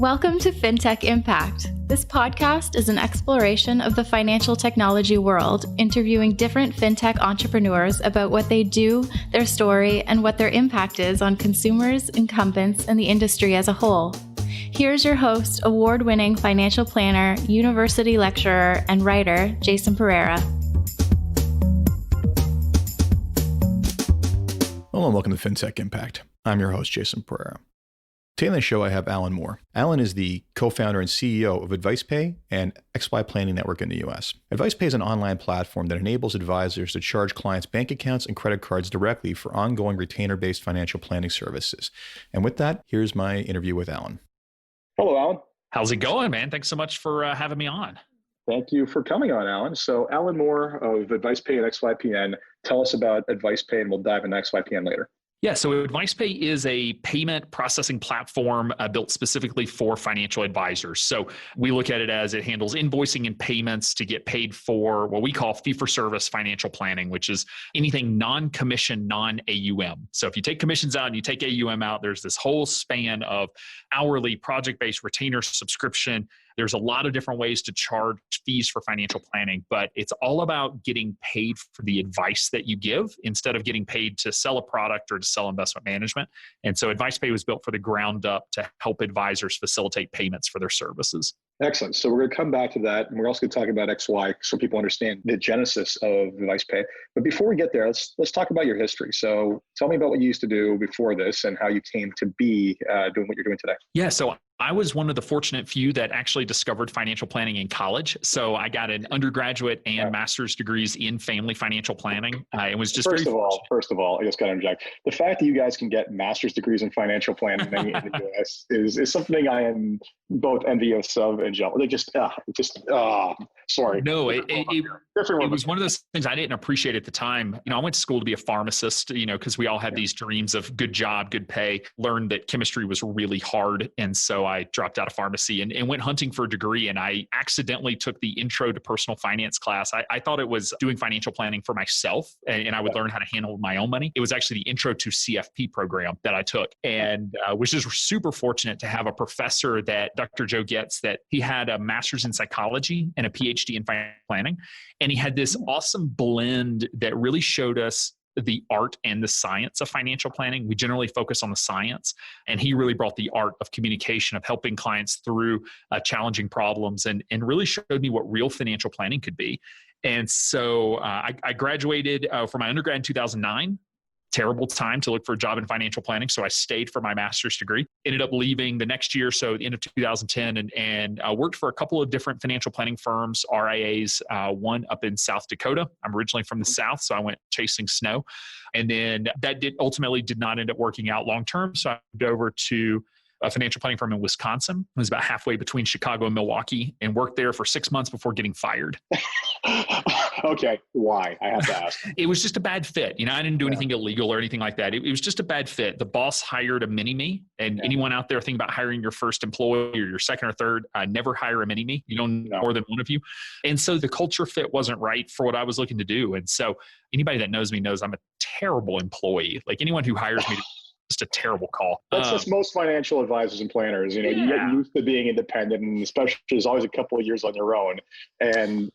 Welcome to FinTech Impact. This podcast is an exploration of the financial technology world, interviewing different FinTech entrepreneurs about what they do, their story, and what their impact is on consumers, incumbents, and the industry as a whole. Here's your host, award-winning financial planner, university lecturer, and writer, Jason Pereira. Hello and welcome to FinTech Impact. I'm your host, Jason Pereira. Today on the show, I have Alan Moore. Alan is the co-founder and CEO of AdvicePay and XY Planning Network in the US. AdvicePay is an online platform that enables advisors to charge clients bank accounts and credit cards directly for ongoing retainer-based financial planning services. And with that, here's my interview with Alan. Hello, Alan. How's it going, man? Thanks so much for having me on. Thank you for coming on, Alan. So Alan Moore of AdvicePay and XYPN, tell us about AdvicePay and we'll dive into XYPN later. Yeah, so AdvicePay is a payment processing platform built specifically for financial advisors. So we look at it as it handles invoicing and payments to get paid for what we call fee-for-service financial planning, which is anything non-commission, non-AUM. So if you take commissions out and you take AUM out, there's this whole span of hourly, project-based, retainer, subscription. There's a lot of different ways to charge fees for financial planning, but it's all about getting paid for the advice that you give instead of getting paid to sell a product or to sell investment management. And so AdvicePay was built for the ground up to help advisors facilitate payments for their services. Excellent. So we're going to come back to that. And we're also going to talk about XY so people understand the genesis of AdvicePay. But before we get there, let's talk about your history. So tell me about what you used to do before this and how you came to be doing what you're doing today. Yeah, so I was one of the fortunate few that actually discovered financial planning in college. So I got an undergraduate and master's degrees in family financial planning. It was just First of all, I just got to interject. The fact that you guys can get master's degrees in financial planning in the US is something I am both envious of and jealous. Sorry. No, it was one of those things I didn't appreciate at the time. I went to school to be a pharmacist, because we all had these dreams of good job, good pay, learned that chemistry was really hard. And so I dropped out of pharmacy and went hunting for a degree. And I accidentally took the intro to personal finance class. I thought it was doing financial planning for myself and I would learn how to handle my own money. It was actually the intro to CFP program that I took and was just super fortunate to have a professor that Dr. Joe Getz, that he had a master's in psychology and a PhD in financial planning. And he had this awesome blend that really showed us the art and the science of financial planning. We generally focus on the science, and he really brought the art of communication, of helping clients through challenging problems, and really showed me what real financial planning could be. And so I graduated from my undergrad in 2009. Terrible time to look for a job in financial planning. So I stayed for my master's degree, ended up leaving the next year, so the end of 2010, and worked for a couple of different financial planning firms, RIAs, one up in South Dakota. I'm originally from the South, so I went chasing snow. And then that ultimately did not end up working out long-term. So I moved over to a financial planning firm in Wisconsin. It was about halfway between Chicago and Milwaukee, and worked there for 6 months before getting fired. Okay. Why? I have to ask. It was just a bad fit. I didn't do anything illegal or anything like that. It was just a bad fit. The boss hired a mini-me, and anyone out there thinking about hiring your first employee or your second or third, never hire a mini-me. You don't know more than one of you. And so the culture fit wasn't right for what I was looking to do. And so anybody that knows me knows I'm a terrible employee. Like anyone who hires me, just a terrible call. That's just most financial advisors and planners. You get used to being independent, and especially there's always a couple of years on your own. And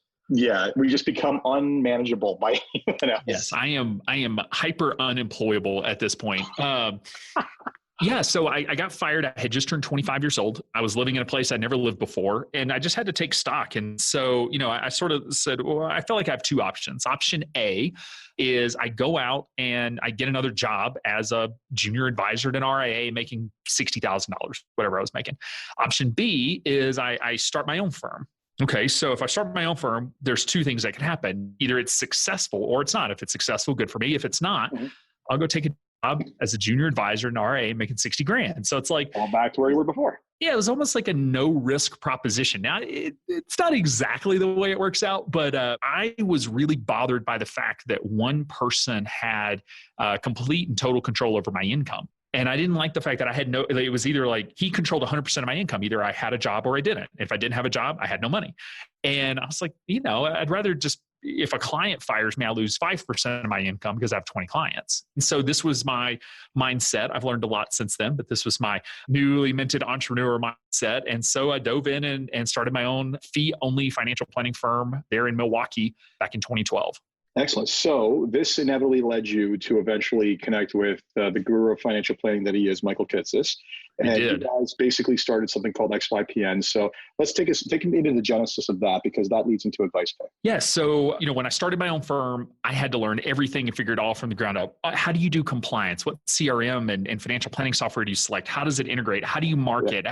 we just become unmanageable by anyone else. Yes, I am hyper unemployable at this point. So I got fired. I had just turned 25 years old. I was living in a place I'd never lived before, and I just had to take stock. And so, I sort of said, well, I feel like I have two options. Option A is I go out and I get another job as a junior advisor at an RIA making $60,000, whatever I was making. Option B is I start my own firm. Okay, so if I start my own firm, there's two things that can happen. Either it's successful or it's not. If it's successful, good for me. If it's not, I'll go take a job as a junior advisor in RA making 60 grand. So it's like, all back to where you were before. Yeah, it was almost like a no risk proposition. Now it's not exactly the way it works out, but I was really bothered by the fact that one person had complete and total control over my income. And I didn't like the fact that I had it was either like he controlled 100% of my income. Either I had a job or I didn't. If I didn't have a job, I had no money. And I was like, I'd rather just if a client fires me, I lose 5% of my income because I have 20 clients. And so this was my mindset. I've learned a lot since then, but this was my newly minted entrepreneur mindset. And so I dove in and started my own fee-only financial planning firm there in Milwaukee back in 2012. Excellent. So this inevitably led you to eventually connect with the guru of financial planning that he is, Michael Kitces. And you guys basically started something called XYPN. So let's take me into the genesis of that, because that leads into AdvicePay. Yeah. So, when I started my own firm, I had to learn everything and figure it all from the ground up. How do you do compliance? What CRM and financial planning software do you select? How does it integrate? How do you market?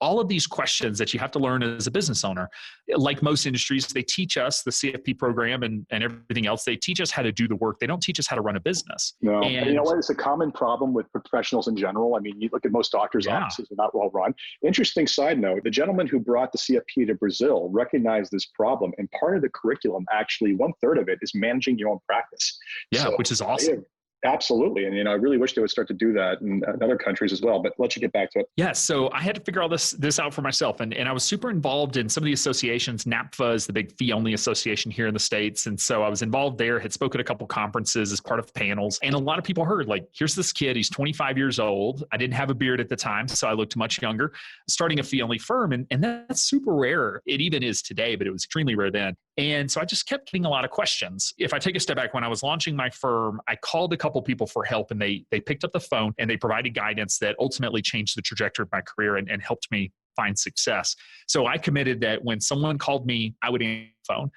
All of these questions that you have to learn as a business owner. Like most industries, they teach us the CFP program and everything else. They teach us how to do the work. They don't teach us how to run a business. No. And you know what? It's a common problem with professionals in general. I mean, you look at most doctors' offices are not well run. Interesting side note, the gentleman who brought the CFP to Brazil recognized this problem. And part of the curriculum, actually 1/3 of it, is managing your own practice. Yeah, so, which is awesome. Absolutely. And, I really wish they would start to do that in other countries as well, but let you get back to it. Yeah. So I had to figure all this out for myself. And I was super involved in some of the associations. NAPFA is the big fee-only association here in the States. And so I was involved there, had spoken at a couple conferences as part of panels. And a lot of people heard, like, here's this kid, he's 25 years old. I didn't have a beard at the time, so I looked much younger, starting a fee-only firm. And that's super rare. It even is today, but it was extremely rare then. And so I just kept getting a lot of questions. If I take a step back, when I was launching my firm, I called a couple people for help, and they picked up the phone and they provided guidance that ultimately changed the trajectory of my career and helped me find success. So I committed that when someone called me, I would answer the phone.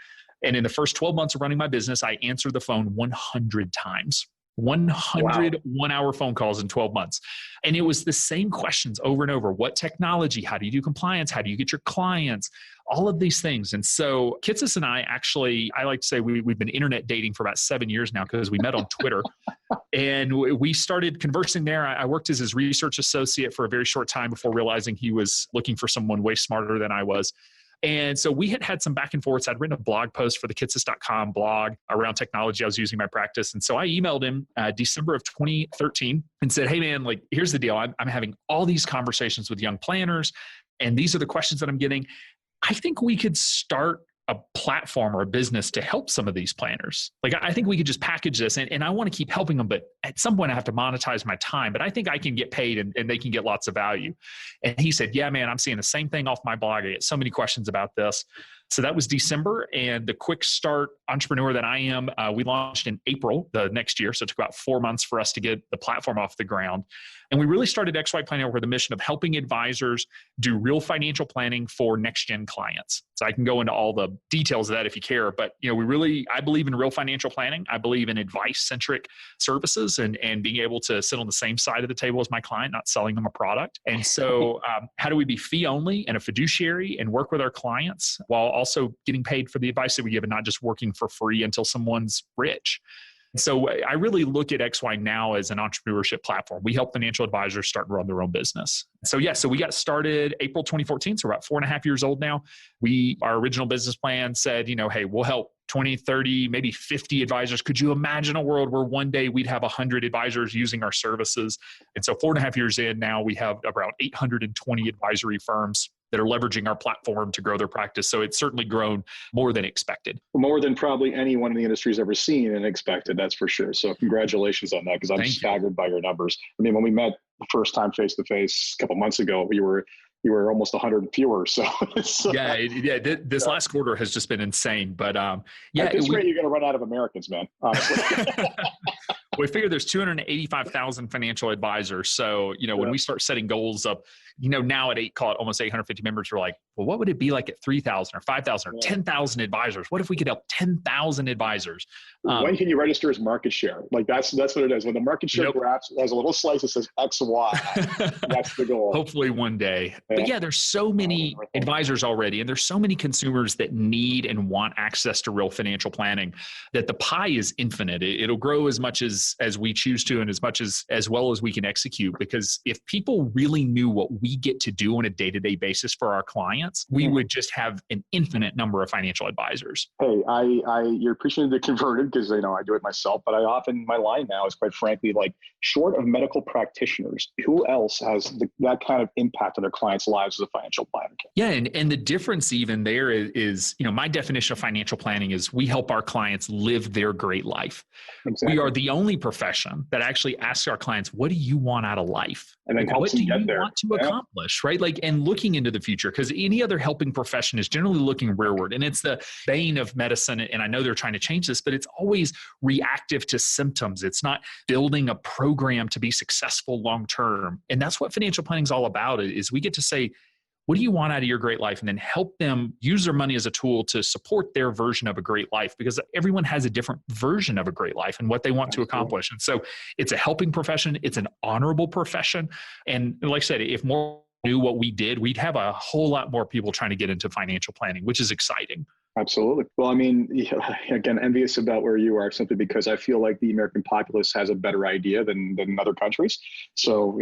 And in the first 12 months of running my business, I answered the phone 100 times. 100 one-hour phone calls in 12 months. And it was the same questions over and over. What technology? How do you do compliance? How do you get your clients? All of these things. And so Kitces and I like to say we've been internet dating for about 7 years now, because we met on Twitter. And we started conversing there. I worked as his research associate for a very short time before realizing he was looking for someone way smarter than I was. And so we had some back and forths. I'd written a blog post for the kitces.com blog around technology I was using in my practice. And so I emailed him December of 2013 and said, hey man, like, here's the deal. I'm having all these conversations with young planners, and these are the questions that I'm getting. I think we could start a platform or a business to help some of these planners. Like, I think we could just package this, and I want to keep helping them, but at some point I have to monetize my time, but I think I can get paid and they can get lots of value. And he said, yeah, man, I'm seeing the same thing off my blog. I get so many questions about this. So that was December, and the quick start entrepreneur that I am, we launched in April the next year. So it took about 4 months for us to get the platform off the ground. And we really started XY Planning with the mission of helping advisors do real financial planning for next-gen clients. So I can go into all the details of that if you care, but I believe in real financial planning. I believe in advice-centric services and being able to sit on the same side of the table as my client, not selling them a product. And so how do we be fee-only and a fiduciary and work with our clients while also getting paid for the advice that we give and not just working for free until someone's rich? So I really look at XY now as an entrepreneurship platform. We help financial advisors start and run their own business. So we got started April 2014. So we're about 4.5 years old now. Our original business plan said, hey, we'll help 20, 30, maybe 50 advisors. Could you imagine a world where one day we'd have 100 advisors using our services? And so 4.5 years in now, we have around 820 advisory firms that are leveraging our platform to grow their practice. So it's certainly grown more than expected. More than probably anyone in the industry has ever seen and expected, that's for sure. So congratulations on that, because I'm staggered by your numbers. I mean, when we met the first time face-to-face a couple months ago, you were almost 100 fewer. So this last quarter has just been insane. But at this rate, you're going to run out of Americans, man. Honestly. We figure there's 285,000 financial advisors. So, when we start setting goals of, now at almost 850 members, we're like, well, what would it be like at 3,000 or 5,000 or 10,000 advisors? What if we could help 10,000 advisors? When can you register as market share? Like that's what it is. When the market share graphs, there's a little slice that says XY. That's the goal. Hopefully one day. But there's so many advisors already, and there's so many consumers that need and want access to real financial planning that the pie is infinite. It'll grow as much as as we choose to and as much as well as we can execute. Because if people really knew what we get to do on a day-to-day basis for our clients, we would just have an infinite number of financial advisors. Hey, you're preaching to the converted because I do it myself, but my line now is quite frankly, like, short of medical practitioners, who else has that kind of impact on their clients' lives as a financial planner? Yeah. And the difference even there is, my definition of financial planning is we help our clients live their great life. Exactly. We are the only profession that actually asks our clients, what do you want out of life? And then what do you want to accomplish, right? Like, and looking into the future, because any other helping profession is generally looking rearward. And it's the bane of medicine. And I know they're trying to change this, but it's always reactive to symptoms. It's not building a program to be successful long-term. And that's what financial planning is all about, is we get to say, what do you want out of your great life? And then help them use their money as a tool to support their version of a great life, because everyone has a different version of a great life and what they want to accomplish. And so it's a helping profession. It's an honorable profession. And like I said, if more knew what we did, we'd have a whole lot more people trying to get into financial planning, which is exciting. Absolutely. Well, I mean, again, envious about where you are, simply because I feel like the American populace has a better idea than other countries. So,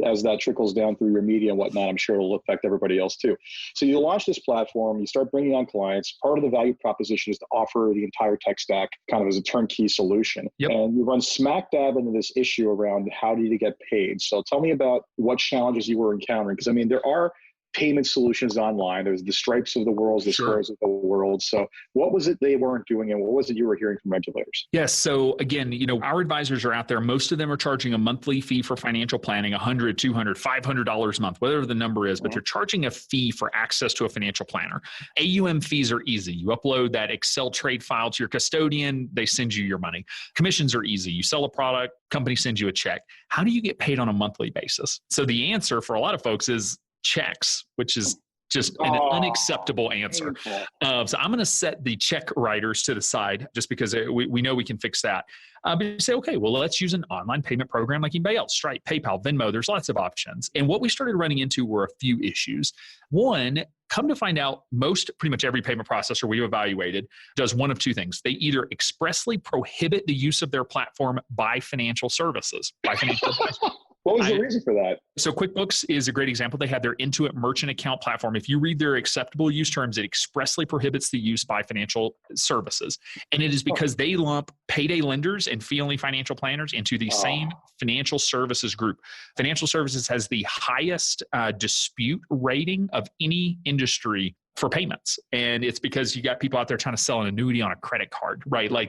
as that trickles down through your media and whatnot, I'm sure it'll affect everybody else too. So you launch this platform, you start bringing on clients. Part of the value proposition is to offer the entire tech stack kind of as a turnkey solution. Yep. And you run smack dab into this issue around how do you get paid. So tell me about what challenges you were encountering, because I mean, there are payment solutions online. There's the Stripes of the world, the Squares of the world. So what was it they weren't doing, and what was it you were hearing from regulators? Yes. So again, our advisors are out there. Most of them are charging a monthly fee for financial planning, $100, $200, $500 a month, whatever the number is, but you're charging a fee for access to a financial planner. AUM fees are easy. You upload that Excel trade file to your custodian, they send you your money. Commissions are easy. You sell a product, company sends you a check. How do you get paid on a monthly basis? So the answer for a lot of folks is checks, which is just an unacceptable answer. So I'm going to set the check writers to the side just because we know we can fix that. But you say, okay, well, let's use an online payment program like anybody else, Stripe, PayPal, Venmo. There's lots of options. And what we started running into were a few issues. One, come to find out, pretty much every payment processor we've evaluated does one of two things. They either expressly prohibit the use of their platform by financial services, by financial advisors. What was the reason for that? So QuickBooks is a great example. They have their Intuit merchant account platform. If you read their acceptable use terms, it expressly prohibits the use by financial services. And it is because they lump payday lenders and fee-only financial planners into the same financial services group. Financial services has the highest dispute rating of any industry for payments. And it's because you got people out there trying to sell an annuity on a credit card, right? Like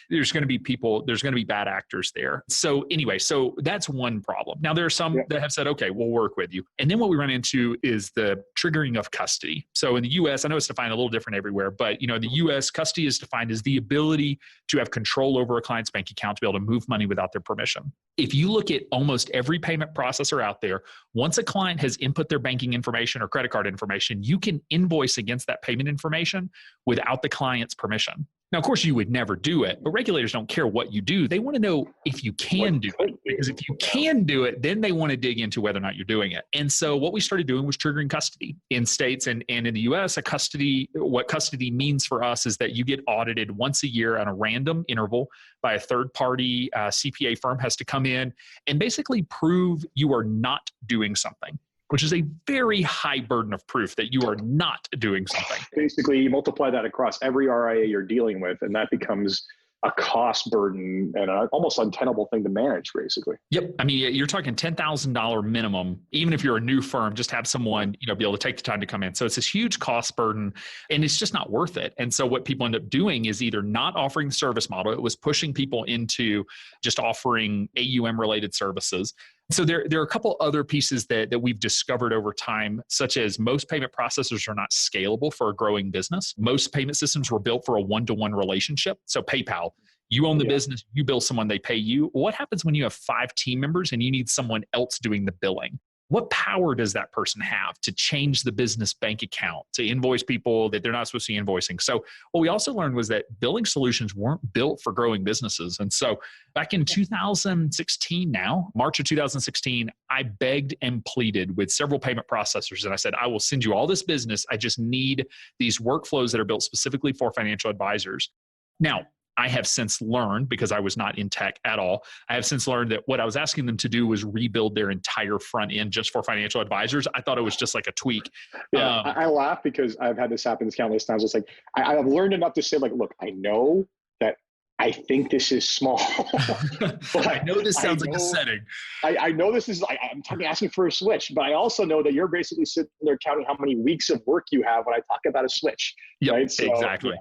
there's going to be bad actors there. So anyway, so that's one problem. Now there are some that have said, okay, we'll work with you. And then what we run into is the triggering of custody. So in the US, I know it's defined a little different everywhere, but in the US, custody is defined as the ability to have control over a client's bank account to be able to move money without their permission. If you look at almost every payment processor out there, once a client has input their banking information or credit card information, you can invoice against that payment information without the client's permission. Now, of course, you would never do it, but regulators don't care what you do. They want to know if you can do it, because if you can do it, then they want to dig into whether or not you're doing it. And so what we started doing was triggering custody in states and in the US. What custody means for us is that you get audited once a year on a random interval by a third-party CPA firm has to come in and basically prove you are not doing something, which is a very high burden of proof that you are not doing something. Basically, you multiply that across every RIA you're dealing with, and that becomes a cost burden and an almost untenable thing to manage, basically. Yep. I mean, you're talking $10,000 minimum, even if you're a new firm, just have someone, be able to take the time to come in. So it's this huge cost burden, and it's just not worth it. And so what people end up doing is either not offering the service model. It was pushing people into just offering AUM related services. So there are a couple other pieces that we've discovered over time, such as most payment processors are not scalable for a growing business. Most payment systems were built for a one-to-one relationship. So PayPal, you own the business, you bill someone, they pay you. What happens when you have 5 team members and you need someone else doing the billing? What power does that person have to change the business bank account, to invoice people that they're not supposed to be invoicing? So what we also learned was that billing solutions weren't built for growing businesses. And so back in 2016 now, March of 2016, I begged and pleaded with several payment processors. And I said, I will send you all this business. I just need these workflows that are built specifically for financial advisors. Now, I have since learned, because I was not in tech at all, I have since learned that what I was asking them to do was rebuild their entire front end just for financial advisors. I thought it was just like a tweak. Yeah, I laugh because I've had this happen countless times. It's like, I've learned enough to say, like, look, I know that I think this is small. But I know this sounds like a setting. I know this is, I'm asking for a switch, but I also know that you're basically sitting there counting how many weeks of work you have when I talk about a switch. Yep, right? So, exactly.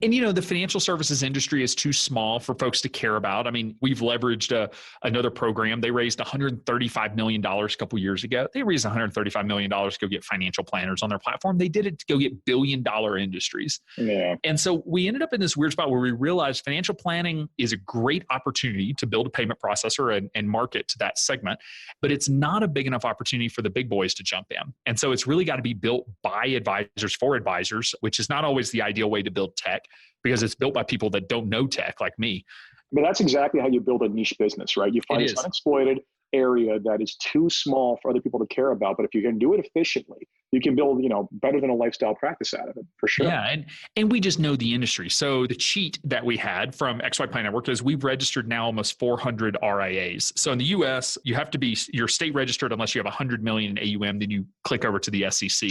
Yeah. And, the financial services industry is too small for folks to care about. I mean, we've leveraged another program. They raised $135 million a couple of years ago. They raised $135 million to go get financial planners on their platform. They did it to go get billion-dollar industries. Yeah. And so we ended up in this weird spot where we realized financial planning is a great opportunity to build a payment processor and market to that segment, but it's not a big enough opportunity for the big boys to jump in. And so it's really got to be built by advisors for advisors, which is not always the ideal way to build tech because it's built by people that don't know tech like me. But that's exactly how you build a niche business, right? You find this unexploited area that is too small for other people to care about. But if you can do it efficiently, you can build, better than a lifestyle practice out of it, for sure. Yeah, and we just know the industry. So the cheat that we had from XY Plan Network is we've registered now almost 400 RIAs. So in the US, you have to be, you're state registered unless you have 100 million in AUM, then you click over to the SEC.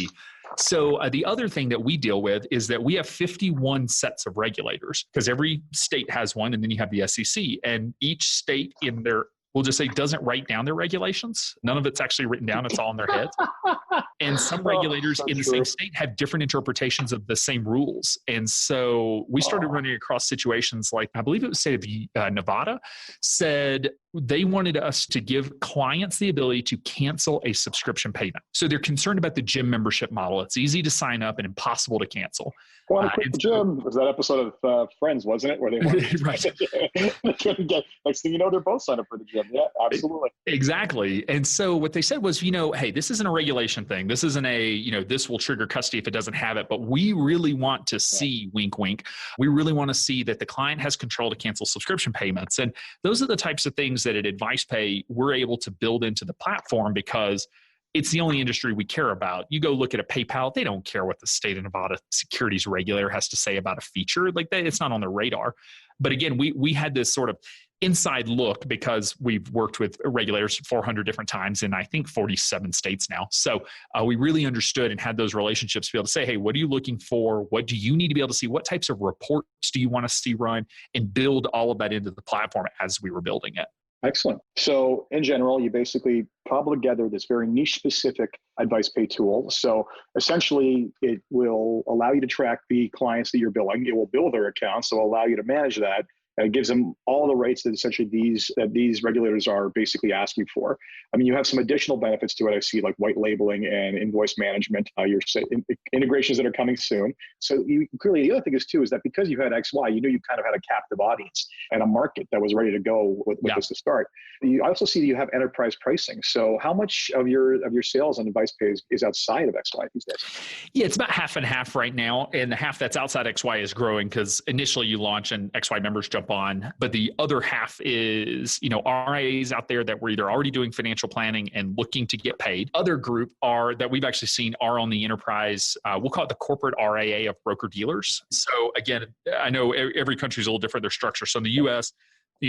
So the other thing that we deal with is that we have 51 sets of regulators because every state has one, and then you have the SEC, and each state in their, we'll just say, doesn't write down their regulations. None of it's actually written down. It's all in their heads. And some regulators in the same state have different interpretations of the same rules. And so we started running across situations like, I believe it was state of Nevada, said they wanted us to give clients the ability to cancel a subscription payment. So they're concerned about the gym membership model. It's easy to sign up and impossible to cancel. Well, quit the gym. It was that episode of Friends, wasn't it? Where they wanted right. They couldn't get, next thing you know, they're both signed up for the gym. Yeah, absolutely. Exactly. And so what they said was, hey, this isn't a regulation thing. This isn't a, this will trigger custody if it doesn't have it. But we really want to see, wink, wink, we really want to see that the client has control to cancel subscription payments. And those are the types of things that at AdvicePay, we're able to build into the platform because it's the only industry we care about. You go look at a PayPal, they don't care what the state of Nevada securities regulator has to say about a feature. Like that, it's not on their radar. But again, we had this sort of inside look because we've worked with regulators 400 different times in I think 47 states now. So we really understood and had those relationships to be able to say, hey, what are you looking for? What do you need to be able to see? What types of reports do you want to see run? And build all of that into the platform as we were building it. Excellent. So in general, you basically cobble together this very niche specific AdvicePay tool. So essentially it will allow you to track the clients that you're billing. It will bill their accounts. So allow you to manage that. And it gives them all the rights that essentially these regulators are basically asking for. I mean, you have some additional benefits to it. I see like white labeling and invoice management, integrations that are coming soon. So clearly the other thing is that because you had XY, you kind of had a captive audience and a market that was ready to go with this to start. You also see that you have enterprise pricing. So how much of your sales on AdvicePay is outside of XY these days? Yeah, it's about half and half right now. And the half that's outside XY is growing because initially you launch and XY members jump on, but the other half is, RIAs out there that were either already doing financial planning and looking to get paid. Other group that we've actually seen are on the enterprise, we'll call it the corporate RIA of broker dealers. So again, I know every country is a little different, their structure. So in the US,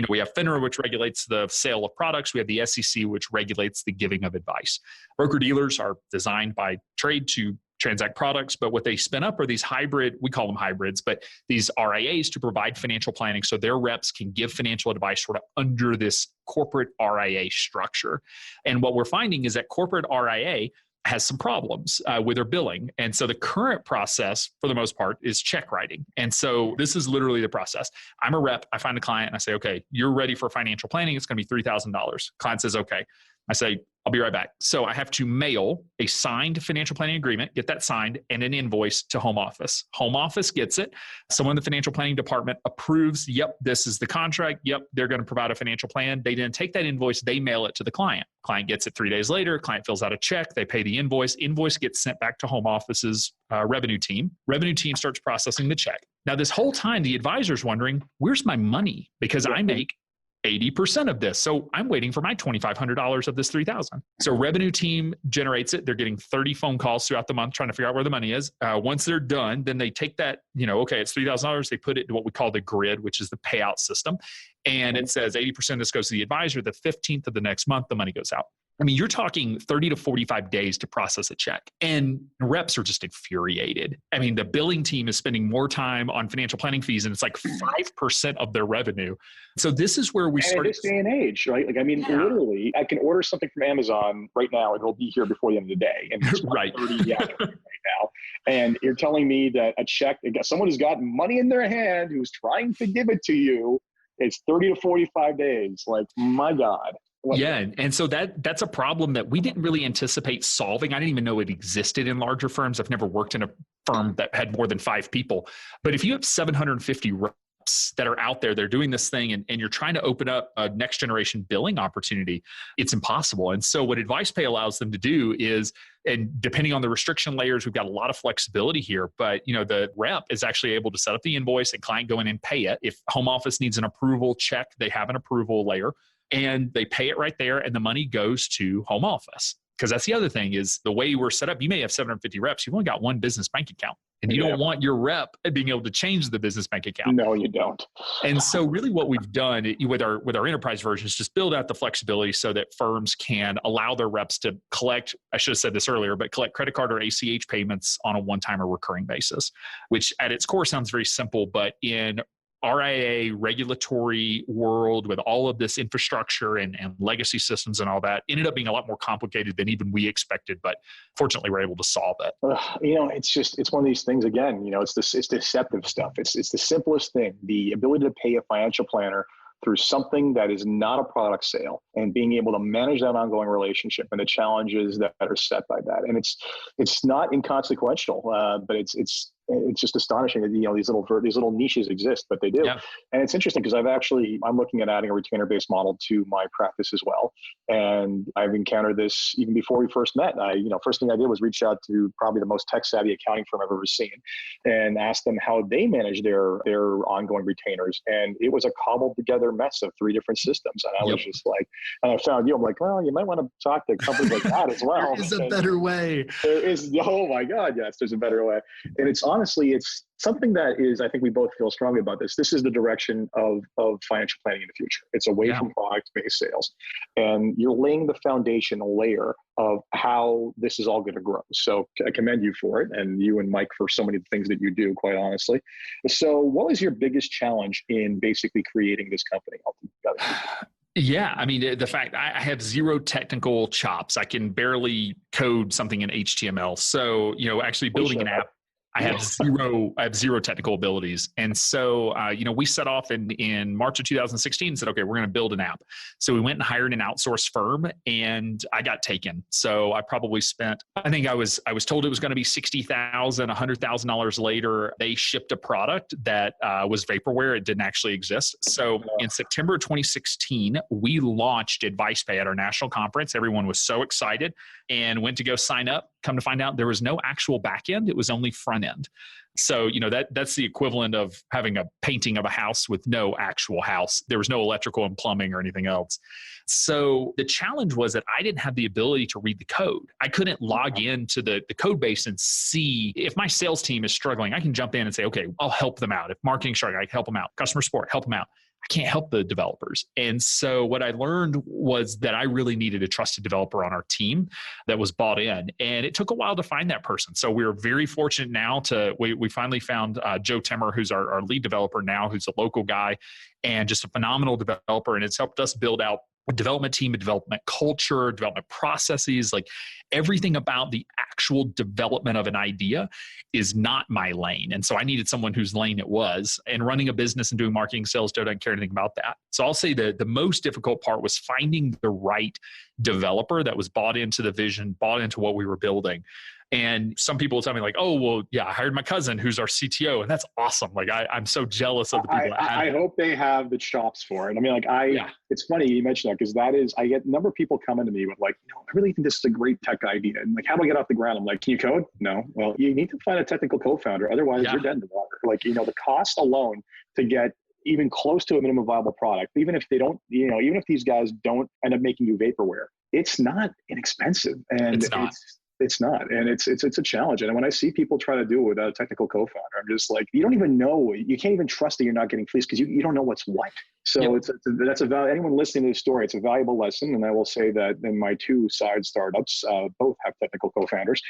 we have FINRA, which regulates the sale of products. We have the SEC, which regulates the giving of advice. Broker dealers are designed by trade to transact products, but what they spin up are these hybrid, we call them hybrids, but these RIAs to provide financial planning so their reps can give financial advice sort of under this corporate RIA structure. And what we're finding is that corporate RIA has some problems with their billing. And so the current process, for the most part, is check writing. And so this is literally the process. I'm a rep. I find a client and I say, okay, you're ready for financial planning. It's going to be $3,000. Client says, okay. I say, I'll be right back. So I have to mail a signed financial planning agreement, get that signed, and an invoice to home office. Home office gets it. Someone in the financial planning department approves, yep, this is the contract. Yep, they're going to provide a financial plan. They didn't take that invoice. They mail it to the client. Client gets it 3 days later. Client fills out a check. They pay the invoice. Invoice gets sent back to home office's revenue team. Revenue team starts processing the check. Now, this whole time, the advisor's wondering, where's my money? Because I make 80% of this. So I'm waiting for my $2,500 of this $3,000. So revenue team generates it. They're getting 30 phone calls throughout the month trying to figure out where the money is. Once they're done, then they take that, okay, it's $3,000. They put it into what we call the grid, which is the payout system. And it says 80% of this goes to the advisor. The 15th of the next month, the money goes out. I mean, you're talking 30 to 45 days to process a check, and reps are just infuriated. I mean, the billing team is spending more time on financial planning fees, and it's like 5% of their revenue. So this is where we start. In this day and age, right? Like, I mean, literally, I can order something from Amazon right now, and it'll be here before the end of the day. And it's right. 30 right now. And you're telling me that a check, someone who's got money in their hand, who's trying to give it to you, it's 30 to 45 days. Like, my God. Yeah. And so that's a problem that we didn't really anticipate solving. I didn't even know it existed in larger firms. I've never worked in a firm that had more than 5 people. But if you have 750 reps that are out there, they're doing this thing, and you're trying to open up a next generation billing opportunity, it's impossible. And so what AdvicePay allows them to do is, and depending on the restriction layers, we've got a lot of flexibility here, but the rep is actually able to set up the invoice and client go in and pay it. If home office needs an approval check, they have an approval layer. And they pay it right there, and the money goes to home office. Because that's the other thing is the way we're set up, you may have 750 reps. You've only got one business bank account. And you don't want your rep being able to change the business bank account. No, you don't. And so really what we've done with our enterprise version is just build out the flexibility so that firms can allow their reps to collect, I should have said this earlier, but collect credit card or ACH payments on a one-time or recurring basis, which at its core sounds very simple, but in RIA regulatory world with all of this infrastructure and legacy systems and all that ended up being a lot more complicated than even we expected, but fortunately we're able to solve it. It's one of these things again, it's deceptive stuff. It's the simplest thing, the ability to pay a financial planner through something that is not a product sale and being able to manage that ongoing relationship and the challenges that are set by that. And it's not inconsequential, but it's just astonishing that these little niches exist, but they do. Yeah. And it's interesting because I'm looking at adding a retainer-based model to my practice as well. And I've encountered this even before we first met. First thing I did was reach out to probably the most tech-savvy accounting firm I've ever seen and ask them how they manage their ongoing retainers. And it was a cobbled together mess of 3 different systems. And I was just like, and I found I'm like, well, you might want to talk to companies like that as well. There is a better way. There is, oh my God, yes, there's a better way. And it's honestly, it's something that is, I think we both feel strongly about this. This is the direction of financial planning in the future. It's away from product-based sales. And you're laying the foundational layer of how this is all going to grow. So I commend you for it, and you and Mike for so many of the things that you do, quite honestly. So what was your biggest challenge in basically creating this company altogether? Yeah, I mean, the fact I have 0 technical chops. I can barely code something in HTML. So, actually building an app, I have zero technical abilities. And so, we set off in March of 2016 and said, okay, we're going to build an app. So we went and hired an outsourced firm, and I got taken. So I probably spent, I think I was told it was going to be $60,000, $100,000 later. They shipped a product that was vaporware. It didn't actually exist. So in September 2016, we launched AdvicePay at our national conference. Everyone was so excited and went to go sign up. Come to find out there was no actual back end. It was only front end. So, that's the equivalent of having a painting of a house with no actual house. There was no electrical and plumbing or anything else. So the challenge was that I didn't have the ability to read the code. I couldn't log into the code base and see if my sales team is struggling. I can jump in and say, okay, I'll help them out. If marketing's struggling, I can help them out. Customer support, help them out. I can't help the developers. And so what I learned was that I really needed a trusted developer on our team that was bought in. And it took a while to find that person. So we're very fortunate now we finally found Joe Timmer, who's our lead developer now, who's a local guy and just a phenomenal developer. And it's helped us build out a development team, a development culture, development processes, like everything about the actual development of an idea is not my lane. And so I needed someone whose lane it was. And running a business and doing marketing, sales, Joe doesn't care anything about that. So I'll say the most difficult part was finding the right developer that was bought into the vision, bought into what we were building. And some people will tell me like, oh, well, yeah, I hired my cousin who's our CTO. And that's awesome. Like, I'm so jealous of the people. I hope they have the chops for it. I mean, It's funny you mentioned that because I get a number of people coming to me with like, I really think this is a great tech idea. And like, how do I get off the ground? I'm like, can you code? No. Well, you need to find a technical co-founder. Otherwise, you're dead in the water. Like, the cost alone to get even close to a minimum viable product, even if they don't, even if these guys don't end up making you vaporware, it's not inexpensive, and it's not. And it's a challenge. And when I see people try to do it without a technical co-founder, I'm just like, you don't even know, you can't even trust that you're not getting fleeced because you don't know what's what. So that's anyone listening to this story, it's a valuable lesson. And I will say that in my 2 side startups, both have technical co-founders.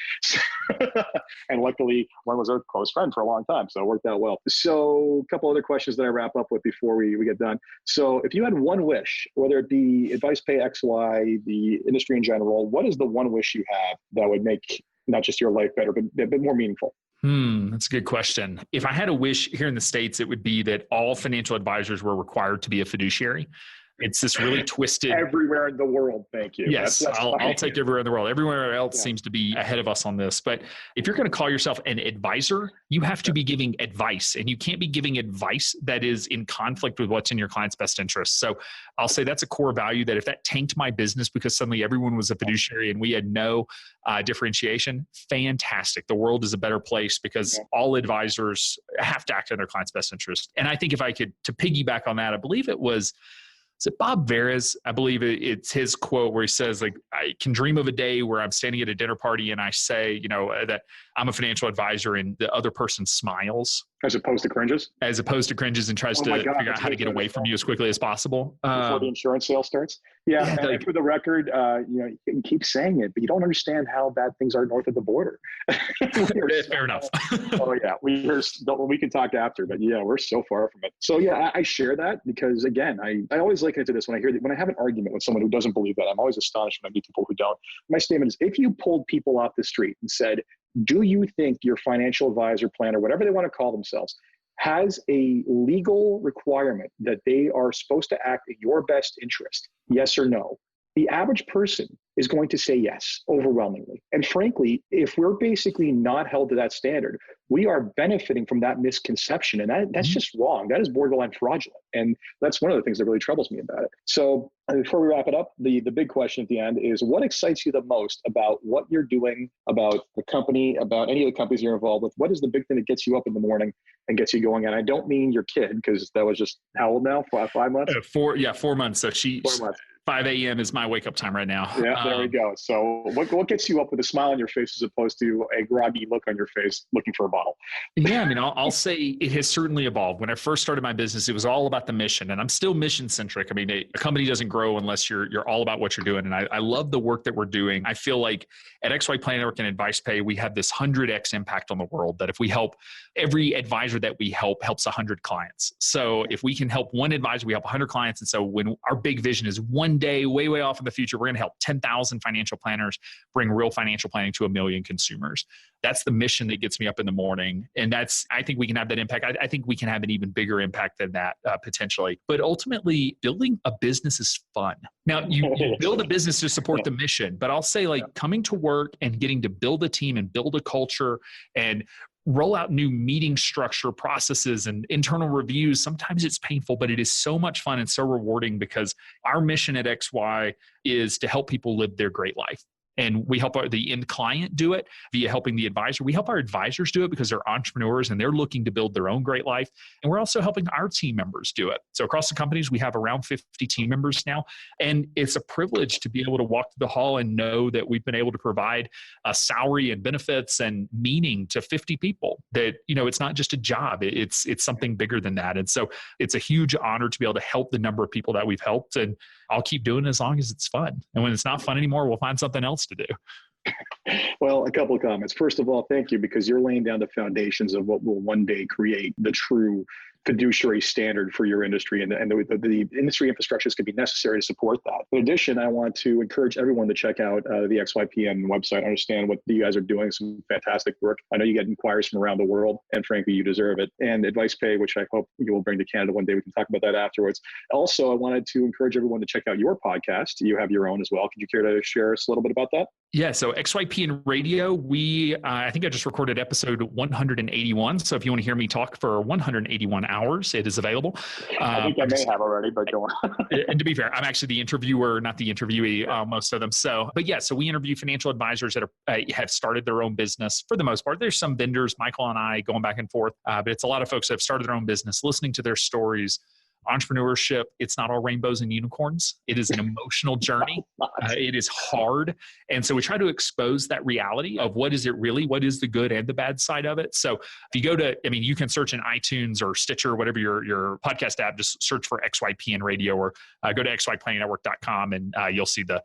And luckily one was a close friend for a long time. So it worked out well. So a couple other questions that I wrap up with before we get done. So if you had one wish, whether it be AdvicePay XY, the industry in general, what is the one wish you have that would make not just your life better, but a bit more meaningful? That's a good question. If I had a wish here in the States, it would be that all financial advisors were required to be a fiduciary. It's this really twisted. Everywhere in the world. Thank you. Yes, I'll take everywhere in the world. Everywhere else seems to be ahead of us on this. But if you're going to call yourself an advisor, you have to be giving advice, and you can't be giving advice that is in conflict with what's in your client's best interest. So I'll say that's a core value that if that tanked my business because suddenly everyone was a fiduciary and we had no differentiation, fantastic. The world is a better place because all advisors have to act in their client's best interest. And I think if I could, to piggyback on that, I believe it was Bob Vera's? I believe it's his quote where he says, like, I can dream of a day where I'm standing at a dinner party and I say, that I'm a financial advisor and the other person smiles. As opposed to cringes? As opposed to cringes and tries to figure out how to get away from you as quickly as possible. Before the insurance sale starts? Yeah, and for the record, you keep saying it, but you don't understand how bad things are north of the border. Fair enough. Oh, yeah. We can talk after, but yeah, we're so far from it. So yeah, I share that because, again, I always liken it to this when I have an argument with someone who doesn't believe that. I'm always astonished when I meet people who don't. My statement is, if you pulled people off the street and said, do you think your financial advisor, planner, whatever they want to call themselves, has a legal requirement that they are supposed to act in your best interest? Yes or no? The average person is going to say yes, overwhelmingly. And frankly, if we're basically not held to that standard, we are benefiting from that misconception. And that's just wrong. That is borderline fraudulent. And that's one of the things that really troubles me about it. So before we wrap it up, the big question at the end is, what excites you the most about what you're doing, about the company, about any of the companies you're involved with? What is the big thing that gets you up in the morning and gets you going? And I don't mean your kid, because that was just how old now? 5 months? 4 months. So 4 months. 5 a.m. is my wake up time right now. Yeah, there we go. So what gets you up with a smile on your face as opposed to a groggy look on your face looking for a bottle? Yeah, I mean, I'll say it has certainly evolved. When I first started my business, it was all about the mission, and I'm still mission centric. I mean, a company doesn't grow unless you're all about what you're doing. And I love the work that we're doing. I feel like at XY Planning Network and AdvicePay, we have this 100x impact on the world, that if we help, every advisor that we help helps 100 clients. So if we can help one advisor, we help 100 clients. And so when our big vision is one day, way off in the future, we're going to help 10,000 financial planners bring real financial planning to 1 million consumers. That's the mission that gets me up in the morning. And I think we can have that impact. I think we can have an even bigger impact than that potentially. But ultimately, building a business is fun. Now, you build a business to support the mission, but I'll say, like, coming to work and getting to build a team and build a culture and roll out new meeting structure processes and internal reviews. Sometimes it's painful, but it is so much fun and so rewarding, because our mission at XY is to help people live their great life. And we help the end client do it via helping the advisor. We help our advisors do it because they're entrepreneurs and they're looking to build their own great life. And we're also helping our team members do it. So across the companies, we have around 50 team members now. And it's a privilege to be able to walk through the hall and know that we've been able to provide a salary and benefits and meaning to 50 people. That, it's not just a job. It's something bigger than that. And so it's a huge honor to be able to help the number of people that we've helped. And I'll keep doing it as long as it's fun. And when it's not fun anymore, we'll find something else to do. Well, a couple of comments. First of all, thank you, because you're laying down the foundations of what will one day create the true fiduciary standard for your industry, and the industry infrastructure is going to be necessary to support that. In addition, I want to encourage everyone to check out the XYPN website. I understand what you guys are doing, some fantastic work. I know you get inquiries from around the world, and frankly, you deserve it. And AdvicePay, which I hope you will bring to Canada one day. We can talk about that afterwards. Also, I wanted to encourage everyone to check out your podcast. You have your own as well. Could you care to share us a little bit about that? Yeah, so XYPN Radio, I think I just recorded episode 181. So if you want to hear me talk for 181 hours. It is available. I think I may have already, but go on. And to be fair, I'm actually the interviewer, not the interviewee, most of them. So we interview financial advisors that have started their own business for the most part. There's some vendors, Michael and I, going back and forth, but it's a lot of folks that have started their own business, listening to their stories. Entrepreneurship, it's not all rainbows and unicorns. It is an emotional journey. It is hard. And so we try to expose that reality of what is it really, what is the good and the bad side of it. So if you go to, you can search in iTunes or Stitcher, whatever your podcast app, just search for XYPN Radio, or go to xyplanningnetwork.com and you'll see the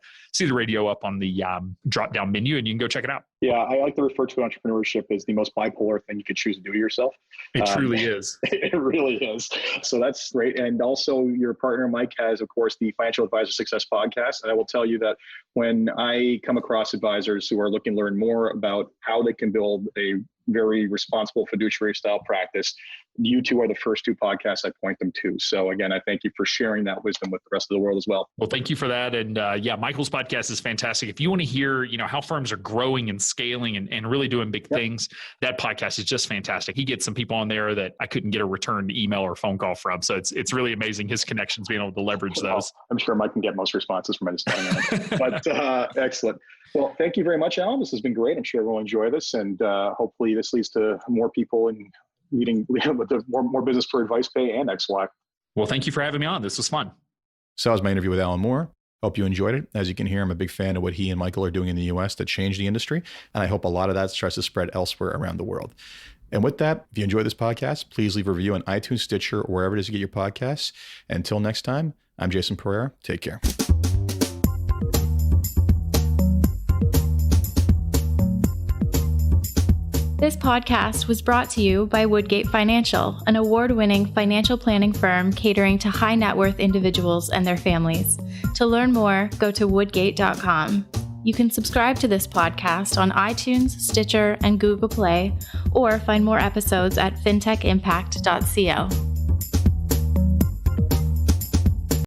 radio up on the drop-down menu, and you can go check it out. Yeah, I like to refer to entrepreneurship as the most bipolar thing you could choose to do to yourself. It truly is. It really is. So that's great. And also your partner, Mike, has, of course, the Financial Advisor Success Podcast. And I will tell you that when I come across advisors who are looking to learn more about how they can build a very responsible fiduciary style practice, you two are the first two podcasts I point them to. So again, I thank you for sharing that wisdom with the rest of the world as well. Well, thank you for that. And Michael's podcast is fantastic. If you want to hear, how firms are growing and scaling and really doing big things, that podcast is just fantastic. He gets some people on there that I couldn't get a return email or phone call from. So it's really amazing, his connections, being able to leverage those. I'm sure Mike can get most responses from it. But excellent. Well, thank you very much, Alan. This has been great. I'm sure everyone will enjoy this, and hopefully this leads to more people in leading with more business for AdvicePay and XY. Well, thank you for having me on. This was fun. So that was my interview with Alan Moore. Hope you enjoyed it. As you can hear, I'm a big fan of what he and Michael are doing in the US to change the industry, and I hope a lot of that starts to spread elsewhere around the world. And with that, if you enjoyed this podcast, please leave a review on iTunes, Stitcher, or wherever it is you get your podcasts. Until next time, I'm Jason Pereira. Take care. This podcast was brought to you by Woodgate Financial, an award-winning financial planning firm catering to high net worth individuals and their families. To learn more, go to woodgate.com. You can subscribe to this podcast on iTunes, Stitcher, and Google Play, or find more episodes at fintechimpact.co.